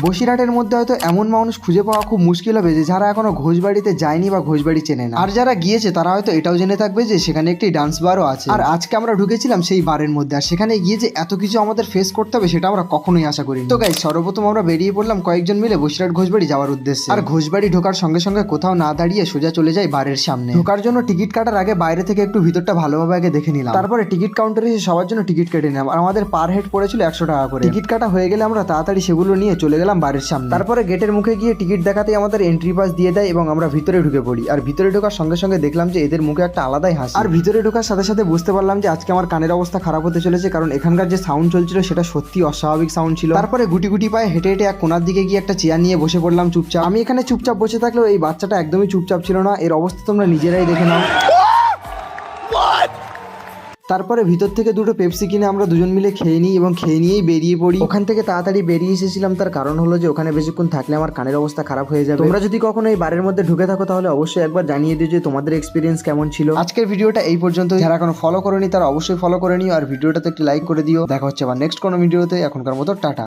বসিরহাটের মধ্যে হয়তো এমন মানুষ খুঁজে পাওয়া খুব মুশকিল হবে যে যারা এখনো ঘোষবাড়িতে যায়নি বা ঘোষবাড়ি চেনে না। আর যারা গিয়েছে তারা হয়তো এটাও জেনে থাকবে যে সেখানে একটি ডান্স বারও আছে। আর আজকে আমরা ঢুকেছিলাম সেই বারের মধ্যে, আর সেখানে গিয়ে যে এত কিছু আমাদের ফেস করতে হবে সেটা আমরা কখনোই আশা করিনি। তো গাইস, সর্বপ্রথম আমরা বেরিয়ে পড়লাম কয়েকজন মিলে বসিরহাট ঘোষবাড়ি যাওয়ার উদ্দেশ্যে। আর ঘোষবাড়ি ঢোকার সঙ্গে সঙ্গে কোথাও না দাঁড়িয়ে সোজা চলে যাই বারের সামনে। ঢোকার জন্য টিকিট কাটার আগে বাইরে থেকে একটু ভিতরটা ভালোভাবে আগে দেখে নিলাম, তারপরে টিকিট কাউন্টারে এসে সবার জন্য টিকিট কেটে নিলাম। আর আমাদের পার হেড পড়েছিল 100 টাকা করে। টিকিট কাটা হয়ে গেলে আমরা তাড়াতাড়ি সেগুলো নিয়ে চলে গেলাম বারের সামনে। তারপরে গেটের মুখে গিয়ে টিকিট দেখাতেই আমাদের এন্ট্রি পাস দিয়ে দেয় এবং আমরা ভিতরে ঢুকে পড়ি। আর ভিতরে ঢোকার সঙ্গে সঙ্গে দেখলাম যে এদের মুখে একটা আলাদাই হাসি। আর ভিতরে ঢোকার সাথে সাথে বুঝতে পারলাম যে আজকে আমার কানের অবস্থা খারাপ হতে চলেছে, কারণ এখানকার যে সাউন্ড চলছিল সেটা সত্যি অস্বাভাবিক সাউন্ড ছিল। তারপরে গুটি গুটি পায়ে হেঁটে হেঁটে এক কোনার দিকে গিয়ে একটা চেয়ার নিয়ে বসে পড়লাম চুপচাপ। আমি এখানে চুপচাপ বসে থাকলেও এই বাচ্চাটা একদমই চুপচাপ ছিল না। এর অবস্থা তোমরা নিজেরাই দেখে নাও। তারপরে ভিতর থেকে দুটো পেপসি কিনে আমরা দুজন মিলে খেয়ে নিই এবং খেয়ে নিয়েই বেরিয়ে পড়ি। ওখান থেকে তাড়াতাড়ি বেরিয়ে এসেছিলাম, তার কারণ হলো যে ওখানে বেশিক্ষণ থাকলে আমার কানের অবস্থা খারাপ হয়ে যাবে। তোমরা যদি কখনো এই বারের মধ্যে ঢুকে থাকো তাহলে অবশ্যই একবার জানিয়ে দিও যে তোমাদের এক্সপিরিয়েন্স কেমন ছিল। আজকের ভিডিওটা এই পর্যন্ত। যারা এখনো ফলো করেনি তারা অবশ্যই ফলো করে নিও, আর ভিডিওটাতে একটি লাইক করে দিও। দেখা হচ্ছে আবার নেক্সট কোনো ভিডিওতে। এখনকার মতো টাটা।